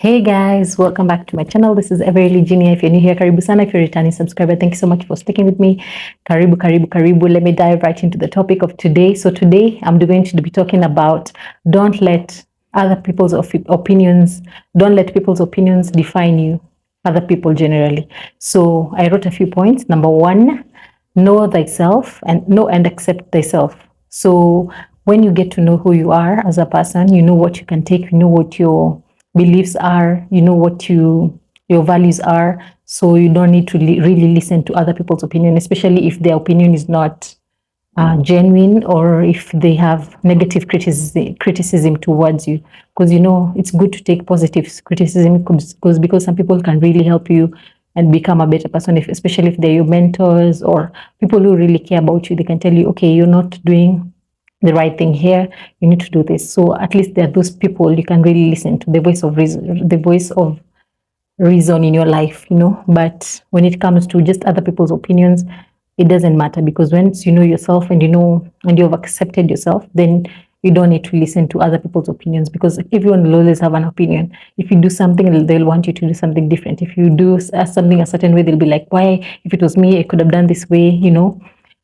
Hey guys, welcome back to my channel. This is Everly Junior. If you're new here, karibu sana. If you're a returning subscriber, thank you so much for sticking with me. Karibu, karibu, karibu. Let me dive right into the topic of today. So today I'm going to be talking about don't let other people's opinions, don't let people's opinions define you, other people generally. So I wrote a few points. Number one, know thyself and know and accept thyself. So when you get to know who you are as a person, you know what you can take, you know what your beliefs are, you know what your values are. So you don't need to really listen to other people's opinion, especially if their opinion is not genuine, or if they have negative criticism towards you. Because it's good to take positive criticism, because some people can really help you and become a better person, especially if they're your mentors or people who really care about you. They can tell you, okay, you're not doing the right thing here, you need to do this. So at least there are those people you can really listen to, the voice of reason, the voice of reason in your life. But when it comes to just other people's opinions, it doesn't matter, because once you know yourself and you've accepted yourself, then you don't need to listen to other people's opinions, because everyone will always have an opinion. If you do something, they'll want you to do something different. If you do something a certain way, they'll be like, why, if it was me, I could have done this way.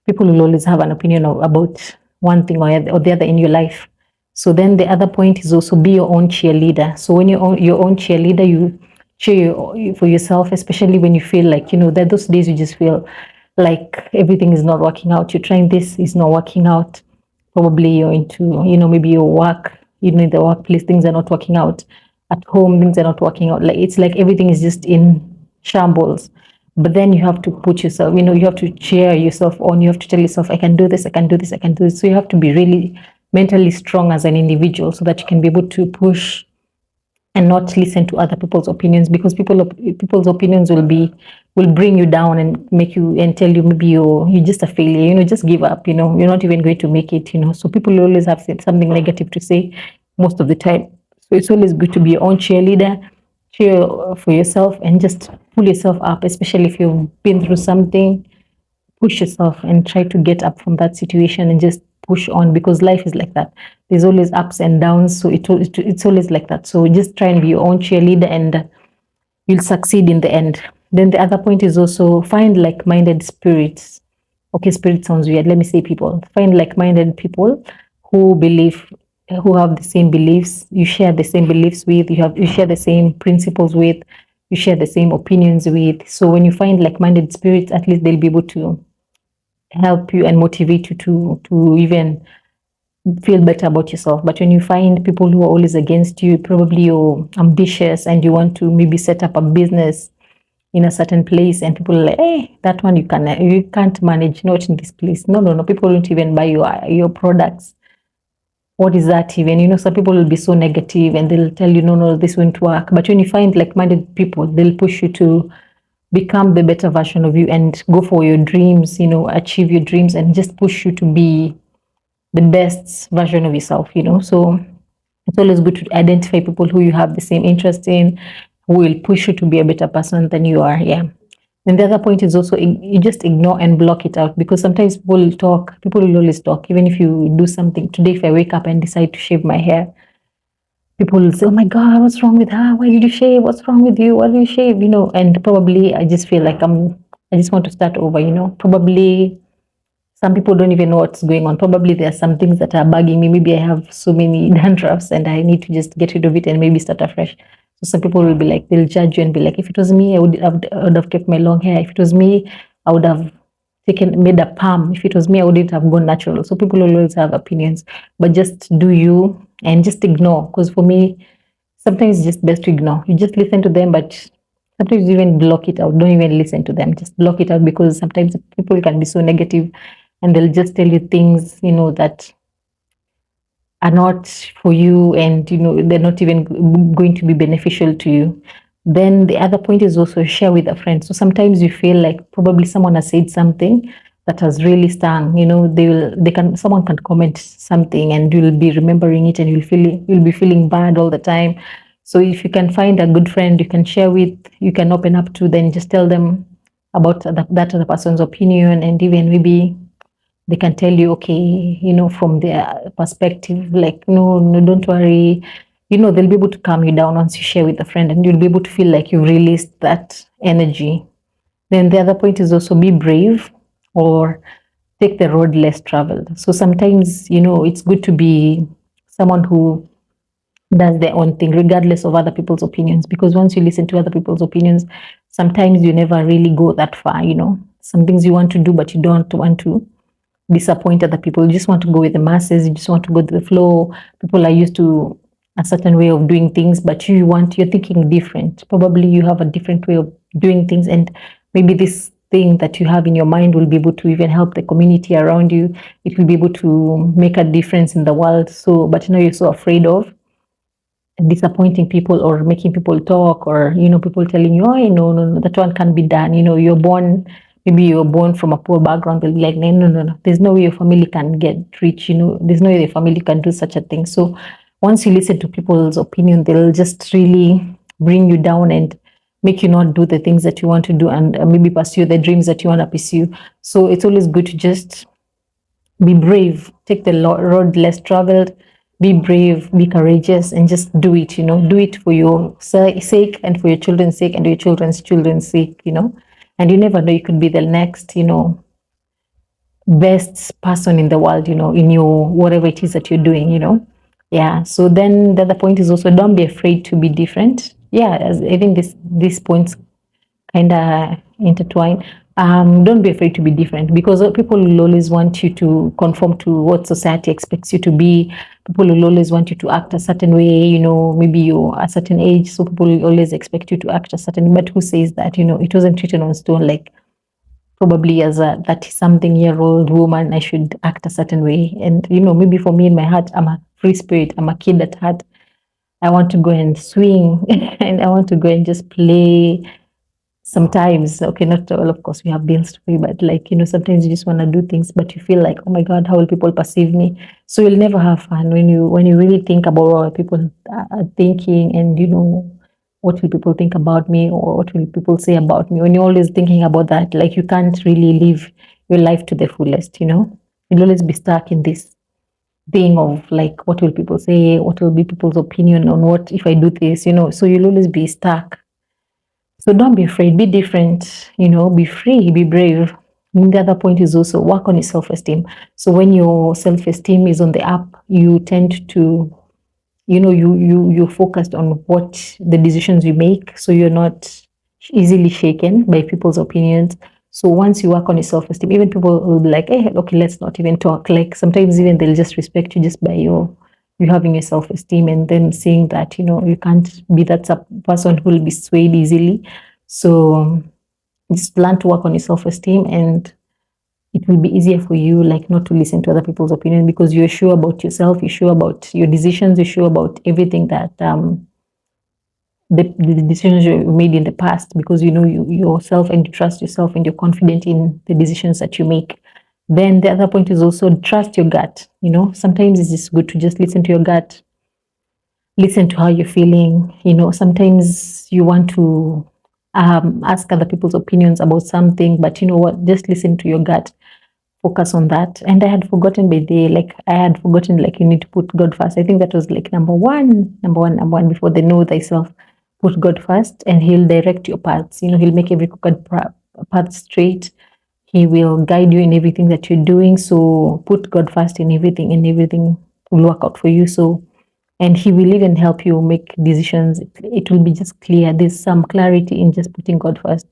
People will always have an opinion about one thing or the other in your life. So then the other point is also be your own cheerleader. So when you're your own cheerleader, you cheer for yourself, especially when you feel like, that those days you just feel like everything is not working out. You're trying this, is not working out. Probably you're into, maybe your work, in the workplace, things are not working out. At home, things are not working out. Like it's like everything is just in shambles. But then you have to put yourself, you have to cheer yourself on. You have to tell yourself, I can do this, I can do this, I can do this. So you have to be really mentally strong as an individual, so that you can be able to push and not listen to other people's opinions, because people's opinions will bring you down and make you and tell you maybe you're just a failure, just give up, you're not even going to make it. So people always have something negative to say most of the time. So it's always good to be your own cheerleader, cheer for yourself, and just pull yourself up, especially if you've been through something. Push yourself and try to get up from that situation and just push on, because life is like that. There's always ups and downs, so it's always like that. So just try and be your own cheerleader, and you'll succeed in the end. Then the other point is also find like-minded spirits. Okay, spirit sounds weird. Let me say people. Find like-minded people who believe, who have the same beliefs. You share the same beliefs with. You share the same principles with. You share the same opinions with. So when you find like-minded spirits, at least they'll be able to help you and motivate you to even feel better about yourself. But when you find people who are always against you, probably you're ambitious and you want to maybe set up a business in a certain place, and people are like, hey, that one you can't manage, not in this place. No, no, no. People won't even buy your products. What is that even? Some people will be so negative and they'll tell you, no, no, this won't work. But when you find like-minded people, they'll push you to become the better version of you and go for your dreams, achieve your dreams, and just push you to be the best version of yourself. So it's always good to identify people who you have the same interest in, who will push you to be a better person than you are. Yeah. And the other point is also you just ignore and block it out, because sometimes people will always talk. Even if you do something today, if I wake up and decide to shave my hair, people will say, oh my God, what's wrong with her? Why did you shave? What's wrong with you? Why do you shave? And probably I just feel like I just want to start over. Probably some people don't even know what's going on. Probably there are some things that are bugging me. Maybe I have so many dandruffs and I need to just get rid of it and maybe start afresh. So some people will be like, they'll judge you and be like, if it was me, I would have kept my long hair. If it was me, I would have made a palm. If it was me, I wouldn't have gone natural. So people always have opinions, but just do you and just ignore. Because for me, sometimes it's just best to ignore. You just listen to them, but sometimes you even block it out. Don't even listen to them. Just block it out, because sometimes people can be so negative and they'll just tell you things, that are not for you, and they're not even going to be beneficial to you. Then the other point is also share with a friend. So sometimes you feel like probably someone has said something that has really stung. Someone can comment something and you'll be remembering it, and you'll be feeling bad all the time. So if you can find a good friend you can share with, you can open up to, then just tell them about that other person's opinion, and even maybe they can tell you, okay, from their perspective, like, no, no, don't worry. they'll be able to calm you down once you share with a friend, and you'll be able to feel like you've released that energy. Then the other point is also be brave, or take the road less traveled. So sometimes, it's good to be someone who does their own thing, regardless of other people's opinions. Because once you listen to other people's opinions, sometimes you never really go that far. Some things you want to do, but you don't want to disappoint other people. You just want to go with the masses. You just want to go with the flow. People are used to a certain way of doing things, but you're thinking different. Probably you have a different way of doing things, and maybe this thing that you have in your mind will be able to even help the community around you. It will be able to make a difference in the world. So, but you're so afraid of disappointing people or making people talk, or people telling you, oh, no, that one can't be done. Maybe you're born from a poor background. They'll be like, no, no, no, no, there's no way your family can get rich. There's no way your family can do such a thing. So once you listen to people's opinion, they'll just really bring you down and make you not do the things that you want to do, and maybe pursue the dreams that you want to pursue. So it's always good to just be brave, take the road less traveled, be brave, be courageous, and just do it. Do it for your sake, and for your children's sake, and your children's sake. And you never know, you could be the next best person in the world, in your whatever it is that you're doing. Yeah. So then the other point is also, don't be afraid to be different. Yeah, I think these points kind of intertwine. Don't be afraid to be different, because people will always want you to conform to what society expects you to be. People will always want you to act a certain way. Maybe you're a certain age, so people will always expect you to act a certain. But who says that? It wasn't written on stone. Like, probably as a 30-something-year-old woman, I should act a certain way. And maybe for me in my heart, I'm a free spirit. I'm a kid at heart. I want to go and swing, and I want to go and just play. Sometimes, okay, not all, of course, we have bills to pay, but like, sometimes you just want to do things, but you feel like, oh my God, how will people perceive me? So you'll never have fun when you really think about what people are thinking, and what will people think about me, or what will people say about me? When you're always thinking about that, like, you can't really live your life to the fullest. You'll always be stuck in this thing of like, what will people say? What will be people's opinion on what if I do this? So you'll always be stuck. So don't be afraid, be different, be free, be brave. And the other point is also work on your self-esteem. So when your self-esteem is on the up, you tend to, you're focused on what the decisions you make. So you're not easily shaken by people's opinions. So once you work on your self-esteem, even people will be like, hey, okay, let's not even talk. Like, sometimes even they'll just respect you just by you having your self-esteem, and then seeing that you can't be that person who will be swayed easily. So just learn to work on your self-esteem, and it will be easier for you, like, not to listen to other people's opinion, because you're sure about yourself, you're sure about your decisions, you're sure about everything that the decisions you made in the past, because you know yourself, and you trust yourself, and you're confident in the decisions that you make. Then the other point is also trust your gut. Sometimes it's just good to just listen to your gut, listen to how you're feeling. Sometimes you want to ask other people's opinions about something, but you know what? Just listen to your gut, focus on that. And I had forgotten by day, like I had forgotten, like you need to put God first. I think that was like number one before the know thyself. Put God first, and He'll direct your paths. He'll make every crooked path straight. He will guide you in everything that you're doing. So put God first in everything, and everything will work out for you. So, and He will even help you make decisions. It will be just clear. There's some clarity in just putting God first.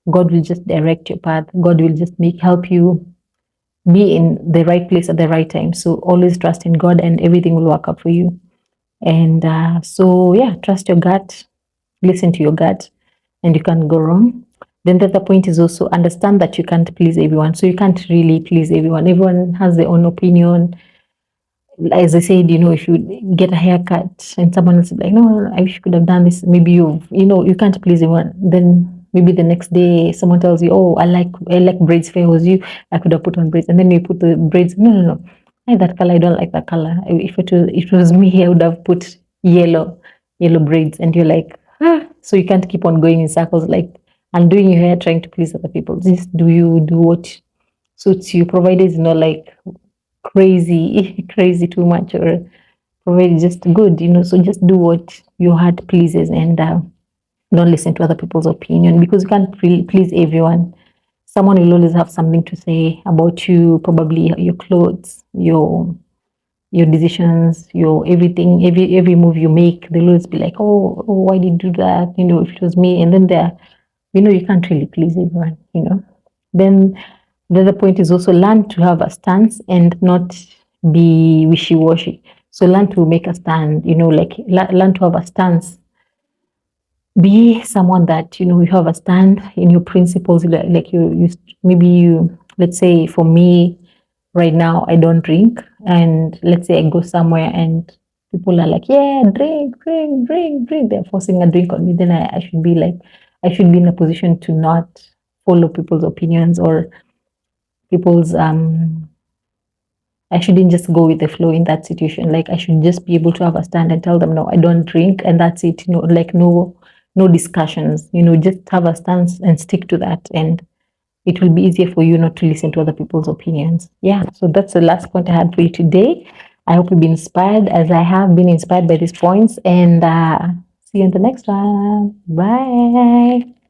God will just direct your path. God will just help you be in the right place at the right time. So always trust in God, and everything will work out for you. And so, yeah, trust your gut, listen to your gut, and you can't go wrong. Then the other point is also understand that you can't please everyone. So you can't really please everyone. Everyone has their own opinion. As I said, if you get a haircut and someone else is like, no, I wish you could have done this. Maybe you can't please everyone. Then maybe the next day someone tells you, oh, I like braids. If I was you, I could have put on braids. And then you put the braids. No, no, no. I like that color. I don't like that color. If it was me, I would have put yellow braids. And you're like, so you can't keep on going in circles, like, and doing your hair trying to please other people. Just do what suits you, provided it's not like crazy crazy too much, or provide is just good, so just do what your heart pleases, and don't listen to other people's opinion, because you can't really please everyone. Someone will always have something to say about you, probably your clothes, your decisions, your everything, every move you make. They'll always be like, oh, why did you do that? If it was me. And then you can't really please everyone. Then the other point is also learn to have a stance and not be wishy-washy. So learn to make a stand, like learn to have a stance. Be someone that, you have a stand in your principles. Like you maybe let's say for me, right now I don't drink, and let's say I go somewhere and people are like, yeah, drink, drink, drink, drink. They're forcing a drink on me. Then I should be like, I should be in a position to not follow people's opinions or people's I shouldn't just go with the flow in that situation. Like I should just be able to have a stand and tell them, no, I don't drink, and that's it. Like no discussions. Just have a stance and stick to that, and it will be easier for you not to listen to other people's opinions. Yeah. So that's the last point I had for you today. I hope you've been inspired as I have been inspired by these points, and see you in the next one. Bye.